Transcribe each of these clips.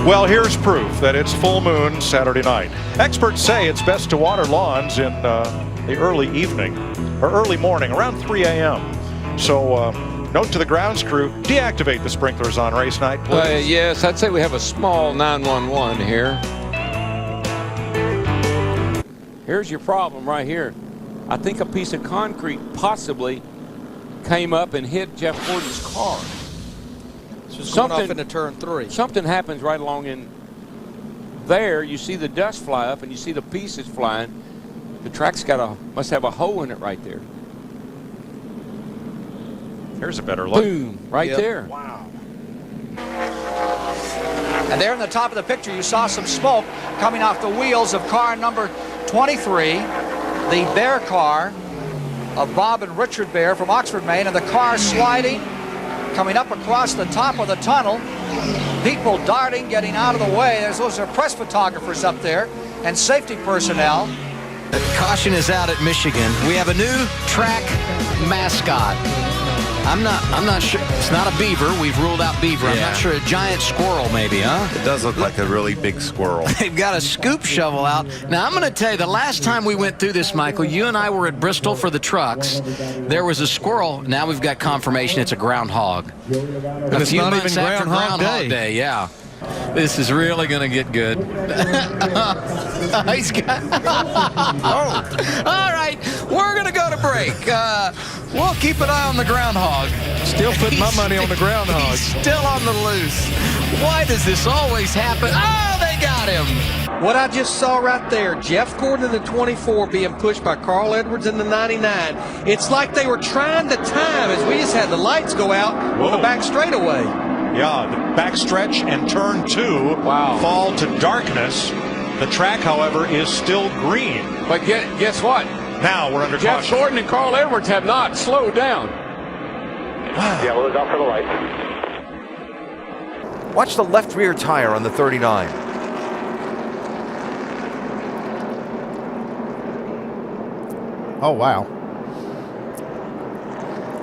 Well, here's proof that it's full moon Saturday night. Experts say it's best to water lawns in the early evening or early morning, around 3 a.m. So note to the grounds crew, deactivate the sprinklers on race night, please. Yes, I'd say we have a small 911 here. Here's your problem right here. I think a piece of concrete possibly came up and hit Jeff Gordon's car. Something off into turn 3. Something happens right along in there. You see the dust fly up and you see the pieces flying. The track's must have a hole in it right there. Here's a better look. Boom, right there. Wow. And there in the top of the picture, you saw some smoke coming off the wheels of car number 23, the Bear car of Bob and Richard Bear from Oxford, Maine, and the car sliding, coming up across the top of the tunnel. People darting, getting out of the way. Those are press photographers up there and safety personnel. Caution is out at Michigan. We have a new track mascot. I'm not sure. It's not a beaver. We've ruled out beaver. I'm not sure. A giant squirrel, maybe, huh? It does look like a really big squirrel. They've got a scoop shovel out. Now, I'm going to tell you, the last time we went through this, Michael, you and I were at Bristol for the trucks. There was a squirrel. Now we've got confirmation it's a groundhog. And it's not even Groundhog Day. Yeah. This is really going to get good. He's got... All right, we're going to go to break. We'll keep an eye on the groundhog. Still putting my money on the groundhog. He's still on the loose. Why does this always happen? Oh, they got him. What I just saw right there, Jeff Gordon in the 24 being pushed by Carl Edwards in the 99. It's like they were trying to time as we just had the lights go out on the back straightaway. Yeah, the backstretch and turn 2 fall to darkness. The track, however, is still green. But guess what? Now we're under Jeff caution. Gordon and Carl Edwards have not slowed down. Yellow is out for the light. Watch the left rear tire on the 39. Oh, wow.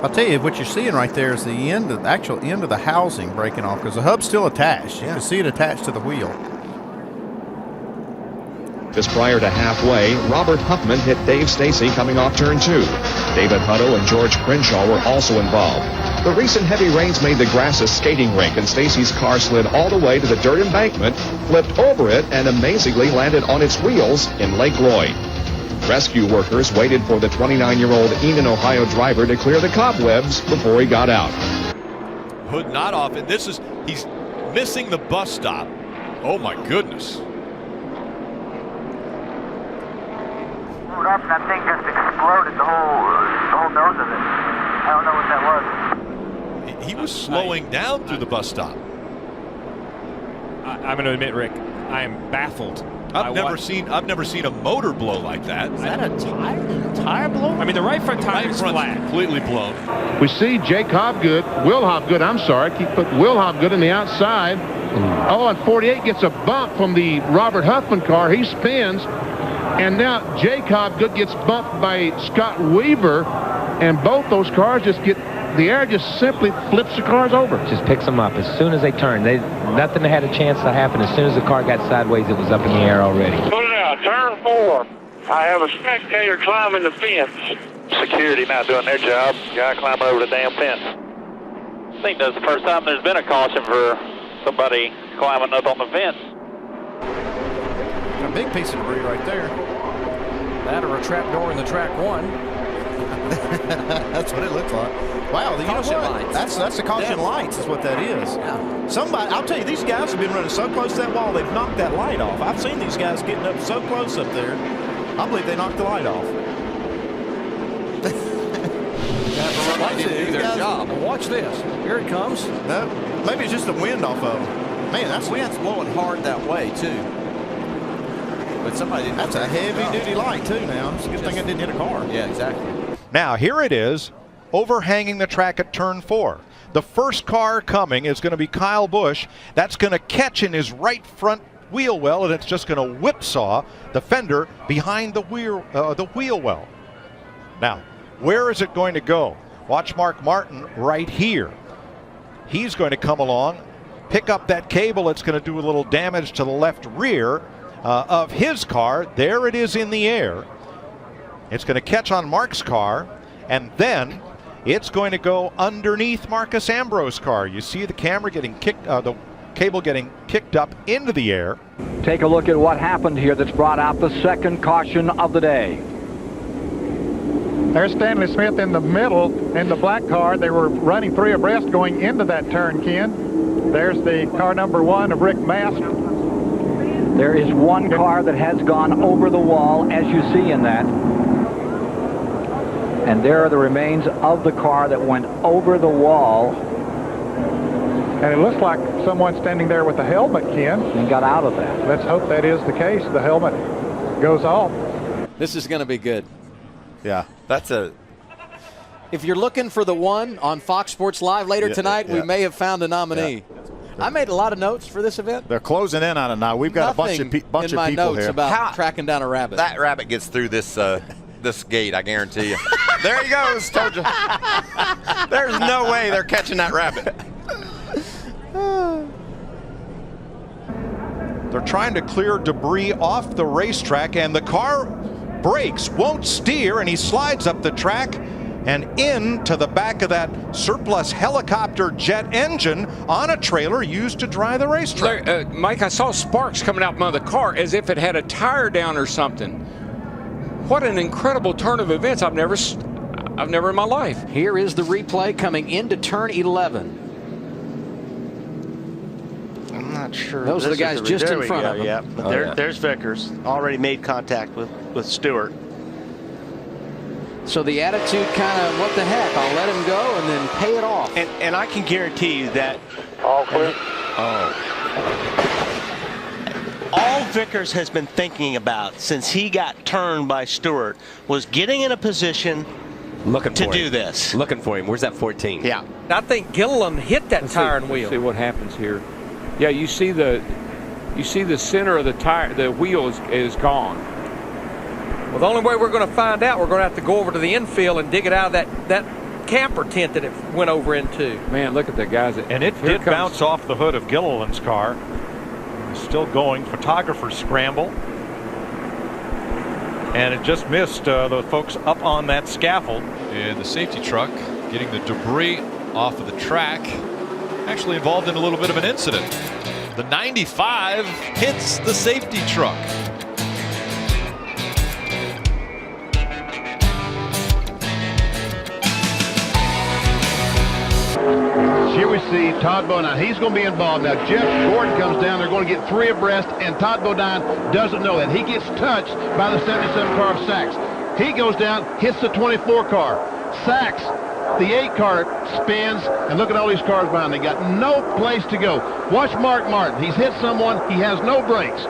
I'll tell you, what you're seeing right there is the actual end of the housing breaking off because the hub's still attached. You can see it attached to the wheel. Just prior to halfway, Robert Huffman hit Dave Stacy coming off turn 2. David Hutto and George Crenshaw were also involved. The recent heavy rains made the grass a skating rink, and Stacy's car slid all the way to the dirt embankment, flipped over it, and amazingly landed on its wheels in Lake Lloyd. Rescue workers waited for the 29-year-old Enon, Ohio driver to clear the cobwebs before he got out. Hood not off, and he's missing the bus stop. Oh my goodness. Up and that thing just exploded, the whole nose of it. I don't know what that was. He was slowing down through the bus stop. I'm going to admit, Rick, I am baffled. I've never seen a motor blow like that. Is that a tire? Did a tire blow? I mean, the right front tire is flat. Completely blown. We see Jake Will Hobgood, keep putting Will Hobgood on the outside. Oh, and 48 gets a bump from the Robert Huffman car. He spins. And now Jake Hobgood gets bumped by Scott Weaver, and both those cars the air just simply flips the cars over. Just picks them up as soon as they turn. Nothing had a chance to happen. As soon as the car got sideways, it was up in the air already. Put it out, turn 4. I have a spectator climbing the fence. Security not doing their job. Guy climbing over the damn fence. I think that's the first time there's been a caution for somebody climbing up on the fence. A big piece of debris right there. That or a trap door in the track 1. That's what it looks like. Wow, you know what? Lights. That's the caution lights is what that is. Yeah. I'll tell you, these guys have been running so close to that wall, they've knocked that light off. I've seen these guys getting up so close up there. I believe they knocked the light off. Watch this. Here it comes. No, maybe it's just the wind off of them. Man, The wind's blowing hard that way, too. But that's a heavy-duty light, too, now. It's a good thing it didn't hit a car. Yeah, exactly. Now, here it is, overhanging the track at turn 4. The first car coming is going to be Kyle Busch. That's going to catch in his right front wheel well, and it's just going to whipsaw the fender behind the wheel well. Now, where is it going to go? Watch Mark Martin right here. He's going to come along pick up that cable, it's going to do a little damage to the left rear of his car. There it is in the air. It's going to catch on Mark's car, and then it's going to go underneath Marcus Ambrose's car. You see the camera getting kicked, the cable getting kicked up into the air. Take a look at what happened here that's brought out the second caution of the day. There's Stanley Smith in the middle in the black car. They were running 3 abreast going into that turn, Ken. There's the car number 1 of Rick Mast. There is one car that has gone over the wall, as you see in that. And there are the remains of the car that went over the wall. And it looks like someone standing there with a helmet, Ken. And got out of that. Let's hope that is the case. The helmet goes off. This is going to be good. Yeah, that's a... If you're looking for the one on Fox Sports Live later tonight, we may have found a nominee. Yeah. I made a lot of notes for this event. They're closing in on it now. We've got Nothing a bunch of my people notes here. About tracking down a rabbit. That rabbit gets through this this gate, I guarantee you. There he goes, told you. There's no way they're catching that rabbit. They're trying to clear debris off the racetrack, and the car brakes, won't steer, and he slides up the track and into the back of that surplus helicopter jet engine on a trailer used to dry the racetrack. Mike, I saw sparks coming out from the car as if it had a tire down or something. What an incredible turn of events. I've never in my life. Here is the replay coming into turn 11. I'm not sure. Those are the guys just in front of him. Yeah, but there's Vickers. Already made contact with Stewart. So the attitude kind of, what the heck, I'll let him go and then pay it off. And I can guarantee you that all clear. All Vickers has been thinking about since he got turned by Stewart was getting in a position to do this. Looking for him. Where's that 14? Yeah. I think Gilliland hit that tire and wheel. Let's see what happens here. Yeah, you see the center of the tire, the wheel is gone. Well, the only way we're going to find out, we're going to have to go over to the infield and dig it out of that camper tent that it went over into. Man, look at the guys. And it did bounce off the hood of Gilliland's car. It's still going. Photographer's scramble. And it just missed the folks up on that scaffold. And the safety truck getting the debris off of the track. Actually involved in a little bit of an incident. The 95 hits the safety truck. Here we see Todd Bodine. He's going to be involved. Now, Jeff Gordon comes down. They're going to get 3 abreast, and Todd Bodine doesn't know that. He gets touched by the 77 car of Sachs. He goes down, hits the 24 car. Sachs, the 8 car, spins, and look at all these cars behind. They got no place to go. Watch Mark Martin. He's hit someone. He has no brakes.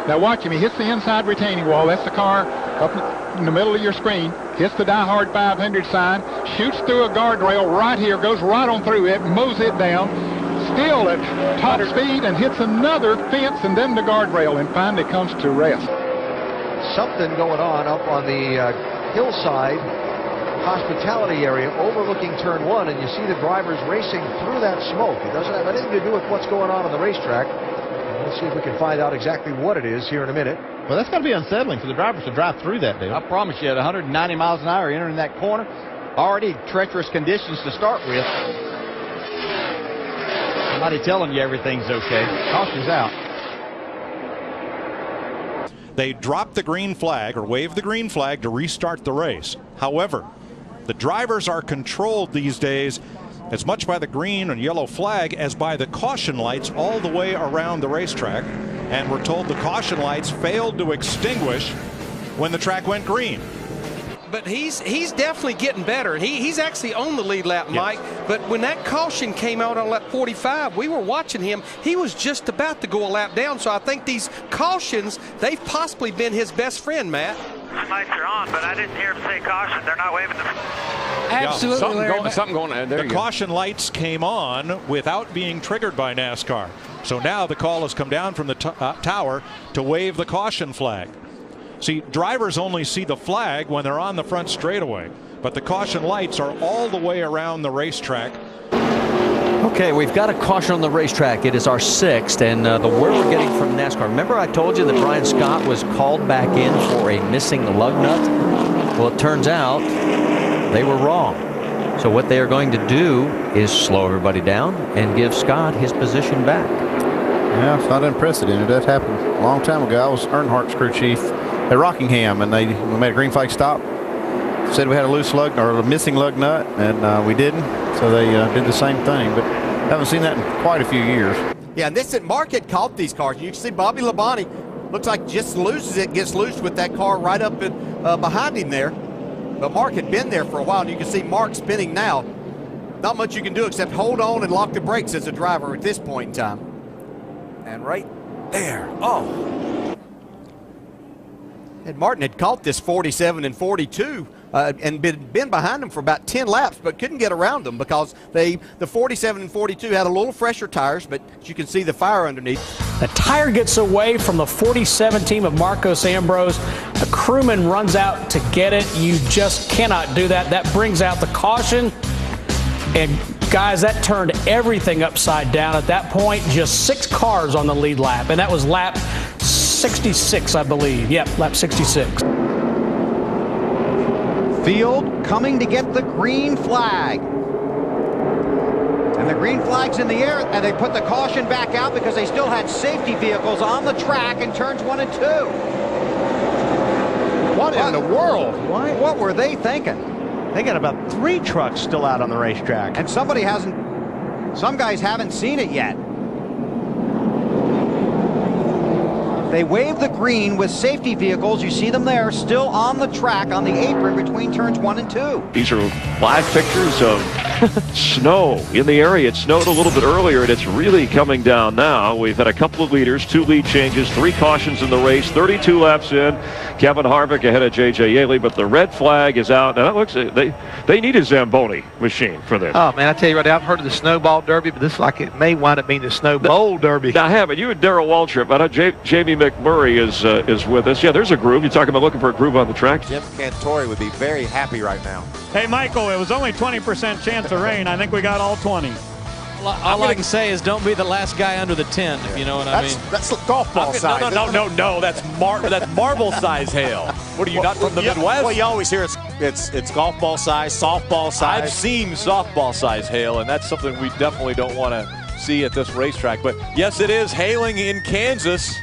Now watch him. He hits the inside retaining wall. That's the car up in the middle of your screen. Hits the Die Hard 500 sign. Shoots through a guardrail right here. Goes right on through it. Moves it down. Still at top speed and hits another fence and then the guardrail and finally comes to rest. Something going on up on the hillside hospitality area overlooking turn 1, and you see the drivers racing through that smoke. It doesn't have anything to do with what's going on the racetrack. We'll see if we can find out exactly what it is here in a minute. Well, that's got to be unsettling for the drivers to drive through that, dude. I promise you, at 190 miles an hour entering that corner, already treacherous conditions to start with. Somebody telling you everything's okay. Caution's out. They dropped the green flag or waved the green flag to restart the race. However, the drivers are controlled these days as much by the green and yellow flag as by the caution lights all the way around the racetrack. And we're told the caution lights failed to extinguish when the track went green. But he's definitely getting better. He's actually on the lead lap, Mike. Yes. But when that caution came out on lap 45, we were watching him. He was just about to go a lap down. So I think these cautions, they've possibly been his best friend, Matt. The lights are on, but I didn't hear him say caution. They're not waving the... Absolutely. Yeah, something going on. The caution lights came on without being triggered by NASCAR. So now the call has come down from the tower to wave the caution flag. See, drivers only see the flag when they're on the front straightaway, but the caution lights are all the way around the racetrack. Okay, we've got a caution on the racetrack. It is our 6th, and the word we're getting from NASCAR. Remember I told you that Brian Scott was called back in for a missing lug nut? Well, it turns out they were wrong. So what they are going to do is slow everybody down and give Scott his position back. Yeah, it's not unprecedented. That happened a long time ago. I was Earnhardt's crew chief at Rockingham, and we made a green flag stop. Said we had a loose lug or a missing lug nut, and we didn't. So they did the same thing, but haven't seen that in quite a few years. Yeah, and Mark had caught these cars. You can see Bobby Labonte looks like just loses it, gets loose with that car right up behind him there. But Mark had been there for a while, and you can see Mark spinning now. Not much you can do except hold on and lock the brakes as a driver at this point in time. And right there. Oh. Ed Martin had caught this 47 and 42 and been behind them for about 10 laps, but couldn't get around them because the 47 and 42 had a little fresher tires, but you can see the fire underneath. The tire gets away from the 47 team of Marcos Ambrose. A crewman runs out to get it. You just cannot do that. That brings out the caution. And guys, that turned everything upside down at that point. Just 6 cars on the lead lap, and that was lap 66, I believe. Yep, lap 66. Field coming to get the green flag. And the green flag's in the air, and they put the caution back out because they still had safety vehicles on the track in turns 1 and 2. What in the world? What were they thinking? They got about 3 trucks still out on the racetrack. And some guys haven't seen it yet. They wave the green with safety vehicles. You see them there, still on the track, on the apron between turns 1 and 2. These are live pictures of snow in the area. It snowed a little bit earlier, and it's really coming down now. We've had a couple of leaders, 2 lead changes, 3 cautions in the race, 32 laps in. Kevin Harvick ahead of J.J. Yaley, but the red flag is out. And it looks they need a Zamboni machine for this. Oh, man, I tell you right now, I've heard of the Snowball Derby, but this like it may wind up being the Snowball Derby. Now, I haven't. You and Darrell Waltrip. I know Jamie McMurray is with us. Yeah, there's a groove. You're talking about looking for a groove on the track. Jim Cantori would be very happy right now. Hey, Michael, it was only 20% chance of rain. I think we got all 20. All I can say is don't be the last guy under the tent, if you know what I mean. That's golf ball size. No. That's marble size hail. What are you, not from the Midwest? Well, you always hear it's golf ball size, softball size. I've seen softball size hail, and that's something we definitely don't want to see at this racetrack. But yes, it is hailing in Kansas.